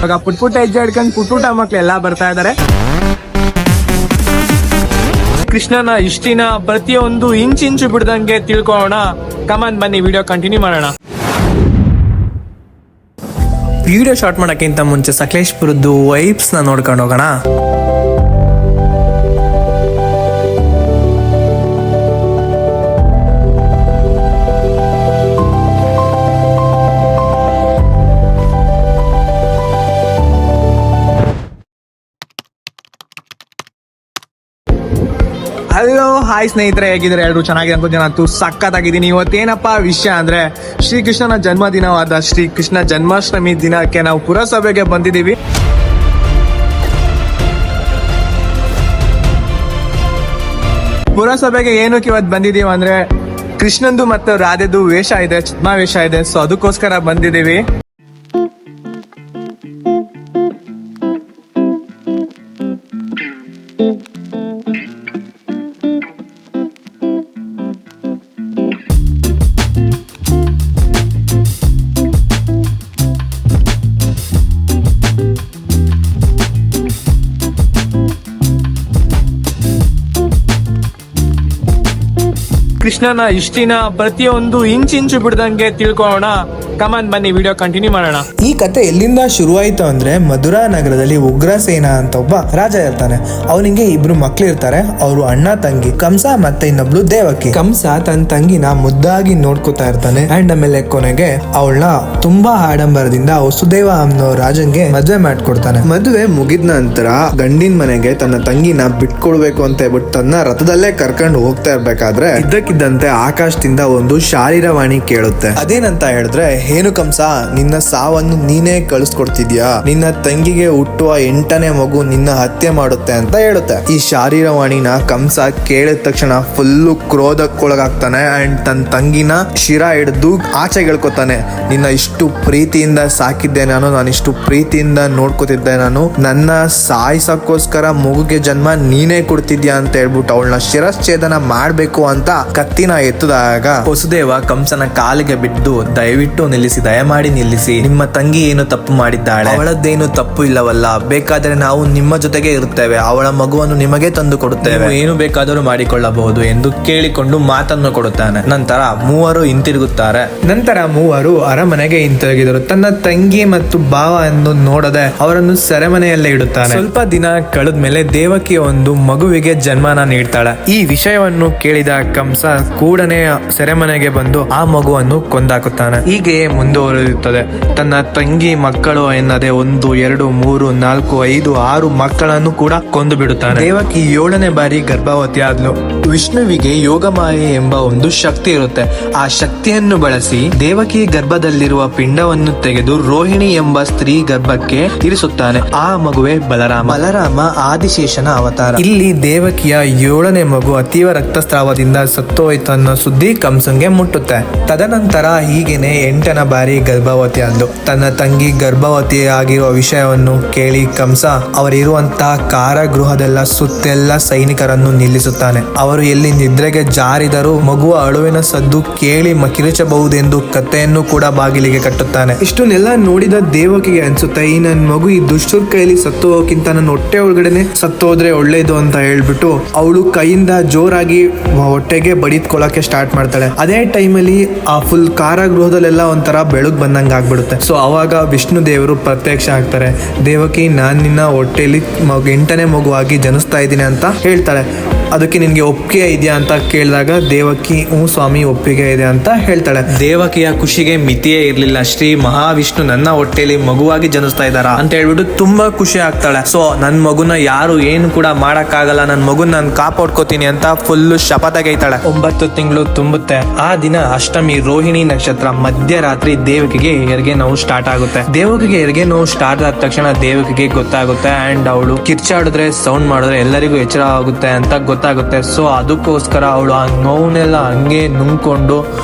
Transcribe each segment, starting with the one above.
ಇವಾಗ ಪುಟ್ಟ ಹೆಜ್ಜೆ ಹಿಡ್ಕೊಂಡು ಪುಟ್ಟ ಮಕ್ಳೆಲ್ಲ ಬರ್ತಾ ಇದಾರೆ. ಕೃಷ್ಣನ ಇಷ್ಟಿನ ಪ್ರತಿಯೊಂದು ಇಂಚು ಬಿಡ್ದಂಗೆ ತಿಳ್ಕೊಳ್ಳೋಣ. ಕಮಾನ್ ಬನ್ನಿ ವಿಡಿಯೋ ಕಂಟಿನ್ಯೂ ಮಾಡೋಣ. ವಿಡಿಯೋ ಶಾರ್ಟ್ ಮಾಡೋಕ್ಕಿಂತ ಮುಂಚೆ ಸಕಲೇಶ್ಪುರದ್ದು ವೈಬ್ಸ್ ನ ನೋಡ್ಕೊಂಡು ಹೋಗೋಣ. ಹಲೋ ಹಾಯ್ ಸ್ನೇಹಿತರೆ, ಹೇಗಿದ್ರೆ ಎಲ್ಲರೂ ಚೆನ್ನಾಗಿದೆ ಅನ್ಕೋತೀನಿ. ನಾನು ಸಖತ್ತಾಗಿದ್ದೀನಿ. ಇವತ್ತೇನಪ್ಪ ವಿಷಯ ಅಂದ್ರೆ ಶ್ರೀಕೃಷ್ಣನ ಜನ್ಮದಿನವಾದ ಶ್ರೀಕೃಷ್ಣ ಜನ್ಮಾಷ್ಟಮಿ ದಿನಕ್ಕೆ ನಾವು ಪುರಸಭೆಗೆ ಬಂದಿದ್ದೀವಿ. ಪುರಸಭೆಗೆ ಏನಕ್ಕೆ ಇವತ್ತು ಬಂದಿದೀವಿ ಅಂದ್ರೆ ಕೃಷ್ಣಂದು ಮತ್ತು ರಾಧೆದು ವೇಷ ಇದೆ, ವೇಷ ಇದೆ. ಸೊ ಅದಕ್ಕೋಸ್ಕರ ಬಂದಿದ್ದೀವಿ. ಕೃಷ್ಣನ ಇಷ್ಟಿನ ಪ್ರತಿಯೊಂದು ಇಂಚು ಬಿಡ್ದಂಗೆ ತಿಳ್ಕೊಳ್ಳೋಣ. ಕಮಾನ್ ಬನ್ನಿ ವಿಡಿಯೋ ಕಂಟಿನ್ಯೂ ಮಾಡೋಣ. ಈ ಕತೆ ಎಲ್ಲಿಂದ ಶುರುವಾಯಿತು ಅಂದ್ರೆ ಮಧುರಾ ನಗರದಲ್ಲಿ ಉಗ್ರಸೇನ ಅಂತ ಒಬ್ಬ ರಾಜ ಇರ್ತಾನೆ. ಅವನಿಗೆ ಇಬ್ರು ಮಕ್ಳು ಇರ್ತಾರೆ. ಅವರು ಅಣ್ಣ ತಂಗಿ ಕಂಸ ಮತ್ತೆ ಇನ್ನೊಬ್ಳು ದೇವಕಿ. ಕಂಸ ತನ್ನ ತಂಗಿನ ಮುದ್ದಾಗಿ ನೋಡ್ಕೋತಾ ಇರ್ತಾನೆ. ಅಂಡ್ ಆಮೇಲೆ ಕೊನೆಗೆ ಅವಳನ್ನ ತುಂಬಾ ಆಡಂಬರದಿಂದ ವಸುದೇವ ಅನ್ನೋ ರಾಜನ್ಗೆ ಮದ್ವೆ ಮಾಡ್ಕೊಡ್ತಾನೆ. ಮದ್ವೆ ಮುಗಿದ ನಂತರ ಗಂಡಿನ ಮನೆಗೆ ತನ್ನ ತಂಗಿನ ಬಿಟ್ಕೊಡ್ಬೇಕು ಅಂತ ಹೇಳ್ಬಿಟ್ಟು ತನ್ನ ರಥದಲ್ಲೇ ಕರ್ಕೊಂಡು ಹೋಗ್ತಾ ಇರ್ಬೇಕಾದ್ರೆ ಇದ್ದಕ್ಕಿದ್ದಂತೆ ಆಕಾಶದಿಂದ ಒಂದು ಶಾರೀರವಾಣಿ ಕೇಳುತ್ತೆ. ಅದೇನಂತ ಹೇಳಿದ್ರೆ, ಏನು ಕಂಸ, ನಿನ್ನ ಸಾವನ್ನು ನೀನೇ ಕಳಿಸ್ಕೊಡ್ತಿದ್ಯಾ, ನಿನ್ನ ತಂಗಿಗೆ ಹುಟ್ಟುವ 8ನೇ ಮಗು ನಿನ್ನ ಹತ್ಯೆ ಮಾಡುತ್ತೆ ಅಂತ ಹೇಳುತ್ತೆ. ಈ ಶಾರೀರವಾಣಿನ ಕಂಸ ಕೇಳಿದ ತಕ್ಷಣ ಫುಲ್ಲು ಕ್ರೋಧಕ್ಕೊಳಗಾಗ್ತಾನೆ. ಅಂಡ್ ತನ್ನ ತಂಗಿನ ಶಿರ ಹಿಡಿದು ಆಚೆ ಗೆಳ್ಕೊತಾನೆ. ನಿನ್ನ ಇಷ್ಟು ಪ್ರೀತಿಯಿಂದ ಸಾಕಿದ್ದೆ ನಾನು ಇಷ್ಟು ಪ್ರೀತಿಯಿಂದ ನೋಡ್ಕೊತಿದ್ದೆ ನಾನು, ನನ್ನ ಸಾಯಿಸಕ್ಕೋಸ್ಕರ ಮಗುಗೆ ಜನ್ಮ ನೀನೇ ಕೊಡ್ತಿದ್ಯಾ ಅಂತ ಹೇಳ್ಬಿಟ್ಟು ಅವಳನ್ನ ಶಿರಚ್ಛೇದನ ಮಾಡ್ಬೇಕು ಅಂತ ಕತ್ತಿನ ಎತ್ತದಾಗ ವಸುದೇವ ಕಂಸನ ಕಾಲಿಗೆ ಬಿದ್ದು, ದಯವಿಟ್ಟು ನಿಲ್ಲಿಸಿ, ದಯಮಾಡಿ ನಿಲ್ಲಿಸಿ, ನಿಮ್ಮ ತಂಗಿ ಏನು ತಪ್ಪು ಮಾಡಿದ್ದಾಳೆ, ಅವಳದ್ದೇನು ತಪ್ಪು ಇಲ್ಲವಲ್ಲ, ಬೇಕಾದ್ರೆ ನಾವು ನಿಮ್ಮ ಜೊತೆಗೆ ಇರುತ್ತೇವೆ, ಅವಳ ಮಗುವನ್ನು ನಿಮಗೆ ತಂದು ಕೊಡುತ್ತೇವೆ, ಏನು ಬೇಕಾದರೂ ಮಾಡಿಕೊಳ್ಳಬಹುದು ಎಂದು ಕೇಳಿಕೊಂಡು ಮಾತನ್ನು ಕೊಡುತ್ತಾನೆ. ನಂತರ ಮೂವರು ಹಿಂತಿರುಗುತ್ತಾರೆ. ನಂತರ ಮೂವರು ಅರಮನೆಗೆ ಹಿಂತಿರುಗಿದರು. ತನ್ನ ತಂಗಿ ಮತ್ತು ಭಾವ ಎಂದು ನೋಡದೆ ಅವರನ್ನು ಸೆರೆಮನೆಯಲ್ಲೇ ಇಡುತ್ತಾನೆ. ಸ್ವಲ್ಪ ದಿನ ಕಳೆದ ಮೇಲೆ ದೇವಕಿ ಒಂದು ಮಗುವಿಗೆ ಜನ್ಮನ ನೀಡ್ತಾಳೆ. ಈ ವಿಷಯವನ್ನು ಕೇಳಿದ ಕಂಸ ಕೂಡನೆ ಸೆರೆಮನೆಗೆ ಬಂದು ಆ ಮಗುವನ್ನು ಕೊಂದಾಕುತ್ತಾನೆ. ಹೀಗೆ ಮುಂದುವರಿಯುತ್ತದೆ. ತನ್ನ ತಂಗಿ ಮಕ್ಕಳು ಎನ್ನದೆ 1, 2, 3, 4, 5, 6 ಮಕ್ಕಳನ್ನು ಕೂಡ ಕೊಂದು ಬಿಡುತ್ತಾನೆ. ದೇವಕಿ 7ನೇ ಬಾರಿ ಗರ್ಭವತಿ ಆದ್ಲು. ವಿಷ್ಣುವಿಗೆ ಯೋಗಮಾಯೆ ಎಂಬ ಒಂದು ಶಕ್ತಿ ಇರುತ್ತೆ. ಆ ಶಕ್ತಿಯನ್ನು ಬಳಸಿ ದೇವಕಿ ಗರ್ಭದಲ್ಲಿರುವ ಪಿಂಡವನ್ನು ತೆಗೆದು ರೋಹಿಣಿ ಎಂಬ ಸ್ತ್ರೀ ಗರ್ಭಕ್ಕೆ ಇರಿಸುತ್ತಾನೆ. ಆ ಮಗುವೆ ಬಲರಾಮ. ಬಲರಾಮ ಆದಿಶೇಷನ ಅವತಾರ. ಇಲ್ಲಿ ದೇವಕಿಯ 7ನೇ ಮಗು ಅತೀವ ರಕ್ತಸ್ರಾವದಿಂದ ಸತ್ತೋಯ್ತು ಅನ್ನೋ ಸುದ್ದಿ ಕಂಸಂಗೆ ಮುಟ್ಟುತ್ತೆ. ತದನಂತರ ಹೀಗೇನೆ 8ನೇ ಬಾರಿ ಗರ್ಭವತಿ ಆದ್ಲು. ತನ್ನ ತಂಗಿ ಗರ್ಭವತಿ ಆಗಿರುವ ವಿಷಯವನ್ನು ಕೇಳಿ ಕಂಸ ಅವರಿರುವಂತಹ ಕಾರಾಗೃಹದೆಲ್ಲ ಸುತ್ತೆಲ್ಲ ಸೈನಿಕರನ್ನು ನಿಲ್ಲಿಸುತ್ತಾನೆ. ಅವರು ಎಲ್ಲಿ ನಿದ್ರೆಗೆ ಜಾರಿದರೂ ಮಗುವ ಅಳುವಿನ ಸದ್ದು ಕೇಳಿ ಕಿರಿಚಬಹುದೆಂದು ಕತ್ತೆಯನ್ನು ಕೂಡ ಬಾಗಿಲಿಗೆ ಕಟ್ಟುತ್ತಾನೆ. ಇಷ್ಟನ್ನೆಲ್ಲ ನೋಡಿದ ದೇವಕಿಗೆ ಅನ್ಸುತ್ತೆ, ಈ ನನ್ನ ಮಗು ಈ ದುಷ್ಟರ ಕೈಲಿ ಸತ್ತು ಹೋಗಿಂತ ನನ್ನ ಹೊಟ್ಟೆ ಒಳಗಡೆನೆ ಸತ್ತೋದ್ರೆ ಒಳ್ಳೇದು ಅಂತ ಹೇಳ್ಬಿಟ್ಟು ಅವಳು ಕೈಯಿಂದ ಜೋರಾಗಿ ಹೊಟ್ಟೆಗೆ ಬಡಿದ್ಕೊಳ್ಳಕ್ಕೆ ಸ್ಟಾರ್ಟ್ ಮಾಡ್ತಾಳೆ. ಅದೇ ಟೈಮಲ್ಲಿ ಆ ಫುಲ್ ಕಾರಾಗೃಹದಲ್ಲೆಲ್ಲ ಒಂಥರ ಬೆಳಕು ಬಂದಂಗೆ ಆಗ್ಬಿಡುತ್ತೆ. ಸೊ ಅವಾಗ ವಿಷ್ಣು ದೇವರು ಪ್ರತ್ಯಕ್ಷ ಆಗ್ತಾರೆ. ದೇವಕಿ, ನಾನು ನಿನ್ನ ಹೊಟ್ಟೆಯಲ್ಲಿ 8ನೇ ಮಗುವಾಗಿ ಜನಿಸ್ತಾ ಇದ್ದೀನಿ ಅಂತ ಹೇಳ್ತಾಳೆ. ಅದಕ್ಕೆ ನಿನ್ಗೆ ಒಪ್ಪಿಗೆ ಇದೆಯಾ ಅಂತ ಕೇಳಿದಾಗ ದೇವಕಿ ಹ್ಞೂ ಸ್ವಾಮಿ ಒಪ್ಪಿಗೆ ಇದೆ ಅಂತ ಹೇಳ್ತಾಳೆ. ದೇವಕಿಯ ಖುಷಿಗೆ ಮಿತಿಯೇ ಇರ್ಲಿಲ್ಲ. ಶ್ರೀ ಮಹಾವಿಷ್ಣು ನನ್ನ ಹೊಟ್ಟೆಯಲ್ಲಿ ಮಗುವಾಗಿ ಜನಿಸ್ತಾ ಇದ್ದಾರ ಅಂತ ಹೇಳ್ಬಿಟ್ಟು ತುಂಬಾ ಖುಷಿ ಆಗ್ತಾಳೆ. ಸೊ ನನ್ ಮಗುನ ಯಾರು ಏನು ಕೂಡ ಮಾಡಕ್ಕಾಗಲ್ಲ, ನನ್ ಮಗುನ ನಾನು ಕಾಪಾಡ್ಕೋತೀನಿ ಅಂತ ಫುಲ್ ಶಪಥಗೈತಾಳೆ. 9 ತಿಂಗಳು ತುಂಬುತ್ತೆ. ಆ ದಿನ ಅಷ್ಟಮಿ, ರೋಹಿಣಿ ನಕ್ಷತ್ರ, ಮಧ್ಯರಾತ್ರಿ ದೇವಕಿಗೆ ಹೆರಿಗೆ ನೋವು ಸ್ಟಾರ್ಟ್ ಆಗುತ್ತೆ. ದೇವಕಿಗೆ ಹೆರಿಗೆ ನೋವು ಸ್ಟಾರ್ಟ್ ಆದ ತಕ್ಷಣ ದೇವಕಿಗೆ ಗೊತ್ತಾಗುತ್ತೆ. ಅಂಡ್ ಅವಳು ಕಿರ್ಚಾಡಿದ್ರೆ, ಸೌಂಡ್ ಮಾಡಿದ್ರೆ ಎಲ್ಲರಿಗೂ ಎಚ್ಚರ ಆಗುತ್ತೆ ಅಂತ ಗೊತ್ತಾಗುತ್ತೆ. ಸೊ ಅದಕ್ಕೋಸ್ಕರ ಅವಳು ಆ ನೋವನ್ನೆಲ್ಲ ಹಂಗೆ ನುಂಗ್ಕೊಂಡು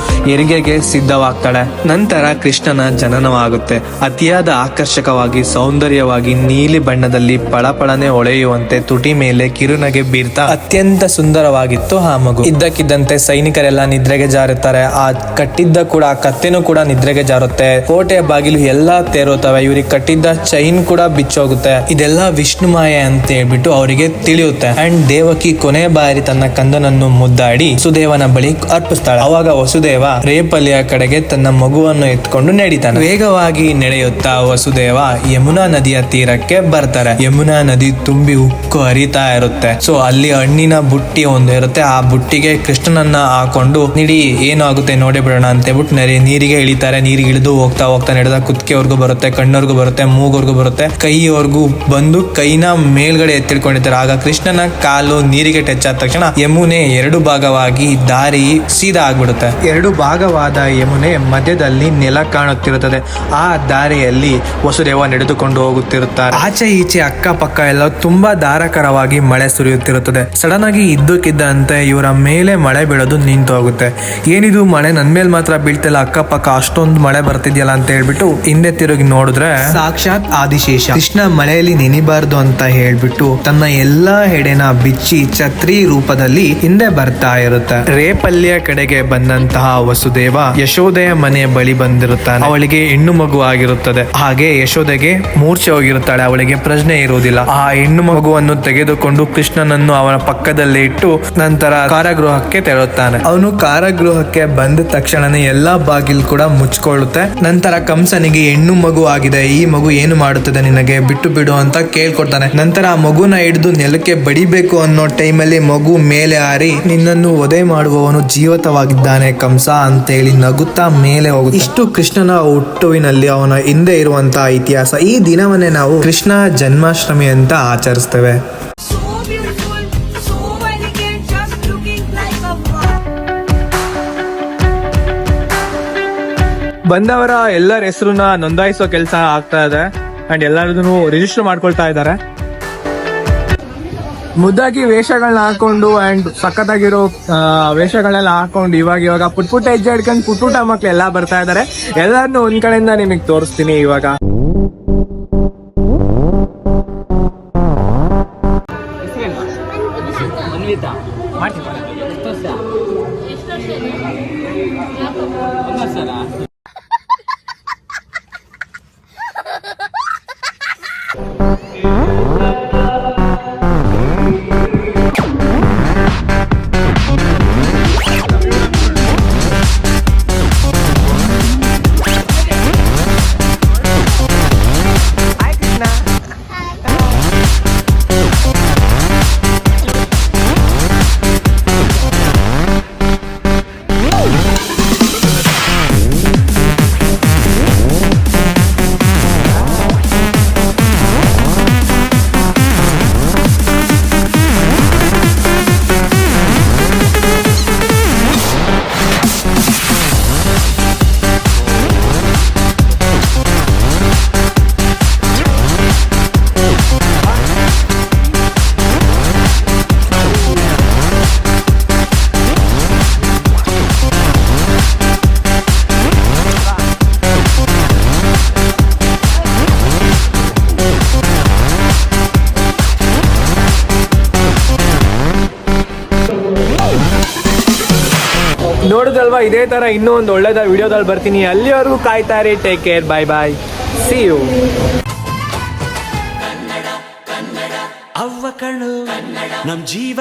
ಹೆರಿಗೆಗೆ ಸಿದ್ಧವಾಗ್ತಾಳೆ. ನಂತರ ಕೃಷ್ಣನ ಜನನವಾಗುತ್ತೆ. ಅತಿಯಾದ ಆಕರ್ಷಕವಾಗಿ ಸೌಂದರ್ಯವಾಗಿ ನೀಲಿ ಬಣ್ಣದಲ್ಲಿ ಪಳಪಳನೆ ಹೊಳೆಯುವಂತೆ ತುಟಿ ಮೇಲೆ ಕಿರುನಗೆ ಬೀರ್ತಾ ಅತ್ಯಂತ ಸುಂದರವಾಗಿತ್ತು ಆ ಮಗು. ಇದ್ದಕ್ಕಿದ್ದಂತೆ ಸೈನಿಕರೆಲ್ಲ ನಿದ್ರೆಗೆ ಜಾರುತ್ತಾರೆ. ಆ ಕಟ್ಟಿದ್ದ ಕೂಡ ಆ ಕತ್ತೆನೂ ಕೂಡ ನಿದ್ರೆಗೆ ಜಾರುತ್ತೆ. ಕೋಟೆಯ ಬಾಗಿಲು ಎಲ್ಲಾ ತೇರೋತವೆ. ಇವ್ರಿಗೆ ಕಟ್ಟಿದ್ದ ಚೈನ್ ಕೂಡ ಬಿಚ್ಚೋಗುತ್ತೆ. ಇದೆಲ್ಲ ವಿಷ್ಣು ಮಾಯೆ ಅಂತ ಹೇಳ್ಬಿಟ್ಟು ಅವರಿಗೆ ತಿಳಿಯುತ್ತೆ. ಅಂಡ್ ದೇವಕಿ ಕೊನೆ ಬಾರಿ ತನ್ನ ಕಂದನನ್ನು ಮುದ್ದಾಡಿ ವಸುದೇವನ ಬಳಿ ಅರ್ಪಿಸ್ತಾಳೆ. ಅವಾಗ ವಸುದೇವ ರೇಪಲ್ಲಿಯ ಕಡೆಗೆ ತನ್ನ ಮಗುವನ್ನು ಎತ್ಕೊಂಡು ನಡೀತಾನೆ. ವೇಗವಾಗಿ ನಡೆಯುತ್ತಾ ವಸುದೇವ ಯಮುನಾ ನದಿಯ ತೀರಕ್ಕೆ ಬರ್ತಾರೆ. ಯಮುನಾ ನದಿ ತುಂಬಿ ಉಕ್ಕು ಹರಿತಾ ಇರುತ್ತೆ. ಸೊ ಅಲ್ಲಿ ಹಣ್ಣಿನ ಬುಟ್ಟಿ ಒಂದು ಇರುತ್ತೆ. ಆ ಬುಟ್ಟಿಗೆ ಕೃಷ್ಣನನ್ನ ಹಾಕೊಂಡು ನಿಡಿ ಏನು ಆಗುತ್ತೆ ನೋಡಿ ಬಿಡೋಣ ಅಂತ ಹೇಳ್ಬಿಟ್ಟು ನೀರಿಗೆ ಇಳಿತಾರೆ. ನೀರಿಗೆ ಇಳಿದು ಹೋಗ್ತಾ ಹೋಗ್ತಾ ನಡೆದ ಕುತ್ತಿಗೆವರೆಗೂ ಬರುತ್ತೆ, ಕಣ್ಣವರೆಗೂ ಬರುತ್ತೆ, ಮೂಗವರೆಗೂ ಬರುತ್ತೆ, ಕೈಯವರೆಗೂ ಬಂದು ಕೈನ ಮೇಲ್ಗಡೆ ಎತ್ತಿಡ್ಕೊಂಡಿರ್ತಾರೆ. ಆಗ ಕೃಷ್ಣನ ಕಾಲು ನೀರಿಗೆ ಟಚ್ ಆದ ತಕ್ಷಣ ಯಮುನೆ ಎರಡು ಭಾಗವಾಗಿ ದಾರಿ ಸೀದಾ ಆಗ್ಬಿಡುತ್ತೆ. ಎರಡು ಭಾಗವಾದ ಯಮುನೆ ಮಧ್ಯದಲ್ಲಿ ನೆಲ ಕಾಣುತ್ತಿರುತ್ತದೆ. ಆ ದಾರಿಯಲ್ಲಿ ವಸುದೇವ ನಡೆದುಕೊಂಡು ಹೋಗುತ್ತಿರುತ್ತಾರೆ. ಆಚೆ ಈಚೆ ಅಕ್ಕಪಕ್ಕ ಎಲ್ಲ ತುಂಬಾ ಧಾರಾಕಾರವಾಗಿ ಮಳೆ ಸುರಿಯುತ್ತಿರುತ್ತದೆ. ಸಡನ್ ಆಗಿ ಇದ್ದಕ್ಕಿದ್ದಂತೆ ಇವರ ಮೇಲೆ ಮಳೆ ಬೀಳೋದು ನಿಂತು ಹೋಗುತ್ತೆ. ಏನಿದು ಮಳೆ ನನ್ ಮೇಲೆ ಮಾತ್ರ ಬೀಳ್ತಿಲ್ಲ, ಅಕ್ಕಪಕ್ಕ ಅಷ್ಟೊಂದು ಮಳೆ ಬರ್ತಿದ್ಯಲ್ಲ ಅಂತ ಹೇಳ್ಬಿಟ್ಟು ಹಿಂದೆ ತಿರುಗಿ ನೋಡಿದ್ರೆ ಸಾಕ್ಷಾತ್ ಆದಿಶೇಷ ಕೃಷ್ಣ ಮಳೆಯಲ್ಲಿ ನೆನಿಬಾರ್ದು ಅಂತ ಹೇಳ್ಬಿಟ್ಟು ತನ್ನ ಎಲ್ಲಾ ಹೆಡೆನ ಬಿಚ್ಚಿ ಛತ್ರಿ ರೂಪದಲ್ಲಿ ಹಿಂದೆ ಬರ್ತಾ ಇರುತ್ತೆ. ರೇಪಲ್ಲಿಯ ಕಡೆಗೆ ಬಂದಂತಹ ವಸುದೇವ ಯಶೋದೆಯ ಮನೆ ಬಳಿ ಬಂದಿರುತ್ತಾನೆ. ಅವಳಿಗೆ ಹೆಣ್ಣು ಮಗು ಆಗಿರುತ್ತದೆ. ಹಾಗೆ ಯಶೋದೆಗೆ ಮೂರ್ಛೆ ಹೋಗಿರುತ್ತಾಳೆ. ಅವಳಿಗೆ ಪ್ರಜ್ಞೆ ಇರುವುದಿಲ್ಲ. ಆ ಹೆಣ್ಣು ಮಗುವನ್ನು ತೆಗೆದುಕೊಂಡು ಕೃಷ್ಣನನ್ನು ಅವನ ಪಕ್ಕದಲ್ಲಿ ಇಟ್ಟು ನಂತರ ಕಾರಾಗೃಹಕ್ಕೆ ತೆರಳುತ್ತಾನೆ. ಅವನು ಕಾರಾಗೃಹಕ್ಕೆ ಬಂದ ತಕ್ಷಣನೇ ಎಲ್ಲಾ ಬಾಗಿಲು ಕೂಡ ಮುಚ್ಕೊಳ್ಳುತ್ತೆ. ನಂತರ ಕಂಸನಿಗೆ ಹೆಣ್ಣು ಮಗು ಆಗಿದೆ, ಈ ಮಗು ಏನು ಮಾಡುತ್ತದೆ, ನಿನಗೆ ಬಿಟ್ಟು ಬಿಡು ಅಂತ ಕೇಳ್ಕೊಡ್ತಾನೆ. ನಂತರ ಆ ಮಗುನ ಹಿಡಿದು ನೆಲಕ್ಕೆ ಬಡಿಬೇಕು ಅನ್ನೋ ಟೈಮಲ್ಲಿ ಮಗು ಮೇಲೆ ಹಾರಿ ನಿನ್ನನ್ನು ವಧೆ ಮಾಡುವವನು ಜೀವಿತವಾಗಿದ್ದಾನೆ ಕಂಸ ಅಂತ ಹೇಳಿ ನಗುತ್ತಾ ಮೇಲೆ ಹೋಗುತ್ತೆ. ಇಷ್ಟು ಕೃಷ್ಣನ ಹುಟ್ಟುವಿನಲ್ಲಿ ಅವನ ಹಿಂದೆ ಇರುವಂತಹ ಇತಿಹಾಸ. ಈ ದಿನವನ್ನೇ ನಾವು ಕೃಷ್ಣ ಜನ್ಮಾಷ್ಟಮಿ ಅಂತ ಆಚರಿಸ್ತೇವೆ. So beautiful, so elegant, just looking like a wow. ಬಂದವರ ಎಲ್ಲರ ಹೆಸರನ್ನ ನೋಂದಾಯಿಸೋ ಕೆಲಸ ಆಗ್ತಾ ಇದೆ ಅಂಡ್ ಎಲ್ಲರದನ್ನು ರಿಜಿಸ್ಟರ್ ಮಾಡ್ಕೊಳ್ತಾ ಇದ್ದಾರೆ. ಮುದ್ದಾಗಿ ವೇಷಗಳನ್ನ ಹಾಕೊಂಡು ಅಂಡ್ ಸಖತ್ತಾಗಿರೋ ವೇಷಗಳೆಲ್ಲ ಹಾಕೊಂಡು ಇವಾಗ ಪುಟ್ಟ ಹೆಜ್ಜೆ ಹಿಡ್ಕೊಂಡು ಪುಟ್ಟ ಮಕ್ಳು ಎಲ್ಲ ಬರ್ತಾ ಇದಾರೆ. ಎಲ್ಲರನ್ನು ಒಂದ್ ಕಡೆಯಿಂದ ನಿಮಗೆ ತೋರಿಸ್ತೀನಿ ಇವಾಗ. ನೋಡುದಲ್ವಾ, ಇದೇ ತರ ಇನ್ನೂ ಒಂದು ಒಳ್ಳೆದ ವಿಡಿಯೋದಲ್ಲಿ ಬರ್ತೀನಿ. ಅಲ್ಲಿವರೆಗೂ ಕಾಯ್ತಾ ಇರಿ. Take care, bye bye, see you. ಅವ್ವ ಕಣ್ಣು ನಮ್ ಜೀವ